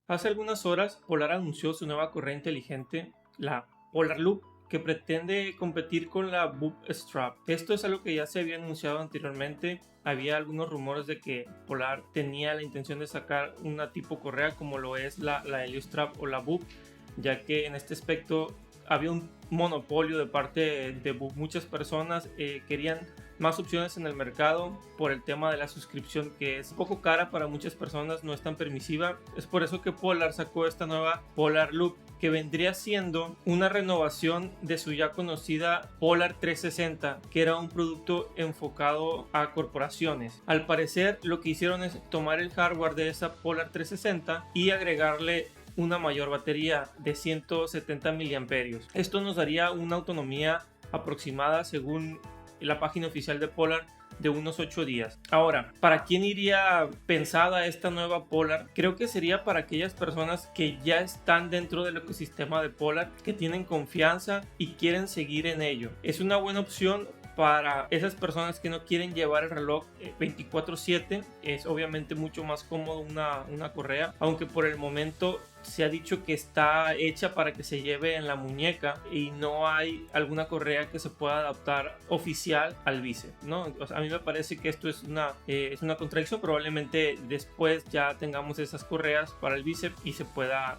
Hace algunas horas, Polar anunció su nueva correa inteligente, la Polar Loop, que pretende competir con la Bootstrap. Esto es algo que ya se había anunciado anteriormente. Había algunos rumores de que Polar tenía la intención de sacar una tipo correa como lo es la Heliostrap o la Boop, ya que en este aspecto había un monopolio de parte de Boop. Muchas personas querían más opciones en el mercado por el tema de la suscripción, que es poco cara para muchas personas, no es tan permisiva. Es por eso que Polar sacó esta nueva Polar Loop, que vendría siendo una renovación de su ya conocida Polar 360, que era un producto enfocado a corporaciones. Al parecer lo que hicieron es tomar el hardware de esa Polar 360 y agregarle una mayor batería de 170 mAh. Esto nos daría una autonomía aproximada, según la página oficial de Polar, de unos 8 días. Ahora, ¿para quién iría pensada esta nueva Polar? Creo que sería para aquellas personas que ya están dentro del ecosistema de Polar, que tienen confianza y quieren seguir en ello. Es una buena opción para esas personas que no quieren llevar el reloj 24/7. Es obviamente mucho más cómodo una correa, aunque por el momento se ha dicho que está hecha para que se lleve en la muñeca y no hay alguna correa que se pueda adaptar oficial al bíceps, ¿no? O sea, a mí me parece que esto es una contradicción. Probablemente después ya tengamos esas correas para el bíceps y se pueda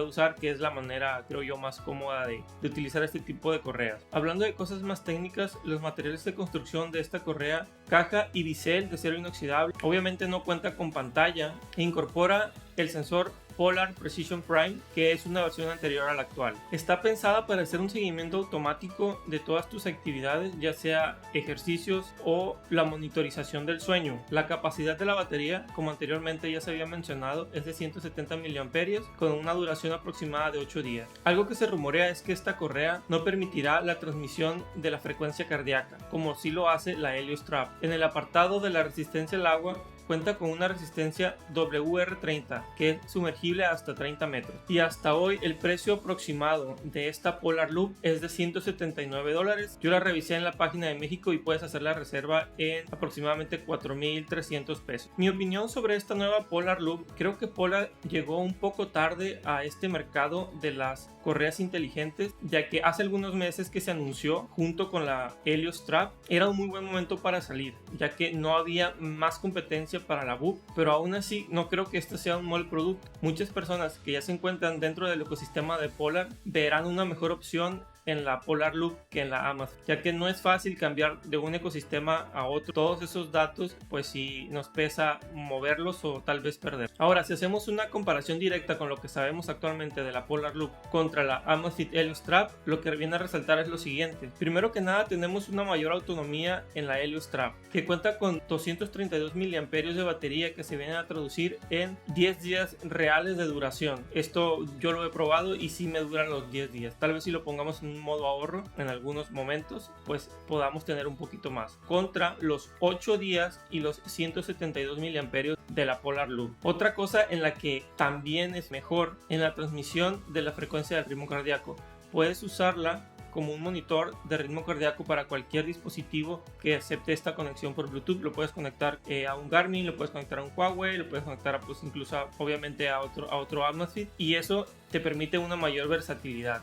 usar, que es la manera, creo yo, más cómoda de utilizar este tipo de correas. Hablando de cosas más técnicas, los materiales de construcción de esta correa: caja y bisel de acero inoxidable. Obviamente no cuenta con pantalla e incorpora el sensor Polar Precision Prime, que es una versión anterior a la actual. Está pensada para hacer un seguimiento automático de todas tus actividades, ya sea ejercicios o la monitorización del sueño. La capacidad de la batería, como anteriormente ya se había mencionado, es de 170 mAh con una duración aproximada de 8 días. Algo que se rumorea es que esta correa no permitirá la transmisión de la frecuencia cardíaca, como sí lo hace la Heliostrap. En el apartado de la resistencia al agua, cuenta con una resistencia WR30, que es sumergible hasta 30 metros. Y hasta hoy el precio aproximado de esta Polar Loop es de $179. Yo la revisé en la página de México y puedes hacer la reserva en aproximadamente 4,300 pesos. Mi opinión sobre esta nueva Polar Loop: creo que Polar llegó un poco tarde a este mercado de las correas inteligentes, ya que hace algunos meses que se anunció junto con la Heliostrap. Era un muy buen momento para salir, ya que no había más competencia para la Boop, pero aún así no creo que este sea un mal producto. Muchas personas que ya se encuentran dentro del ecosistema de Polar verán una mejor opción en la Polar Loop que en la Amazfit, ya que no es fácil cambiar de un ecosistema a otro. Todos esos datos, pues sí nos pesa moverlos o tal vez perder. Ahora, si hacemos una comparación directa con lo que sabemos actualmente de la Polar Loop contra la Amazfit Heliostrap, lo que viene a resaltar es lo siguiente. Primero que nada, tenemos una mayor autonomía en la Heliostrap, que cuenta con 232 mAh de batería, que se vienen a traducir en 10 días reales de duración. Esto yo lo he probado y sí me duran los 10 días. Tal vez si lo pongamos en un modo ahorro en algunos momentos, pues podamos tener un poquito más, contra los 8 días y los 172 mAh de la Polar Loop. Otra cosa en la que también es mejor en la transmisión de la frecuencia del ritmo cardíaco. Puedes usarla como un monitor de ritmo cardíaco para cualquier dispositivo que acepte esta conexión por Bluetooth. Lo puedes conectar a un Garmin, lo puedes conectar a un Huawei, lo puedes conectar pues incluso obviamente a otro Amazfit, y eso te permite una mayor versatilidad,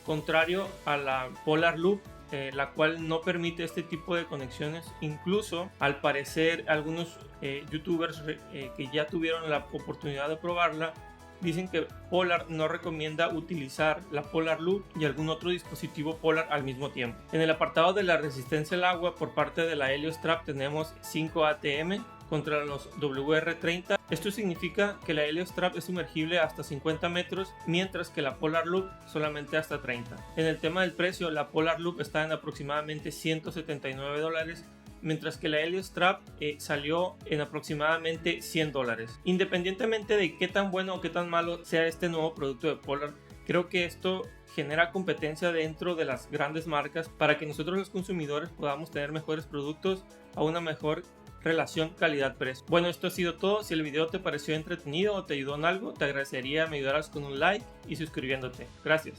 contrario a la Polar Loop, la cual no permite este tipo de conexiones. Incluso al parecer algunos youtubers que ya tuvieron la oportunidad de probarla dicen que Polar no recomienda utilizar la Polar Loop y algún otro dispositivo Polar al mismo tiempo. En el apartado de la resistencia al agua, por parte de la Heliostrap tenemos 5 ATM contra los WR30. Esto significa que la Heliostrap es sumergible hasta 50 metros, mientras que la Polar Loop solamente hasta 30. En el tema del precio, la Polar Loop está en aproximadamente $179, mientras que la Heliostrap salió en aproximadamente $100. Independientemente de qué tan bueno o qué tan malo sea este nuevo producto de Polar, creo que esto genera competencia dentro de las grandes marcas para que nosotros los consumidores podamos tener mejores productos a una mejor relación calidad-precio. Bueno, esto ha sido todo. Si el video te pareció entretenido o te ayudó en algo, te agradecería me ayudaras con un like y suscribiéndote. Gracias.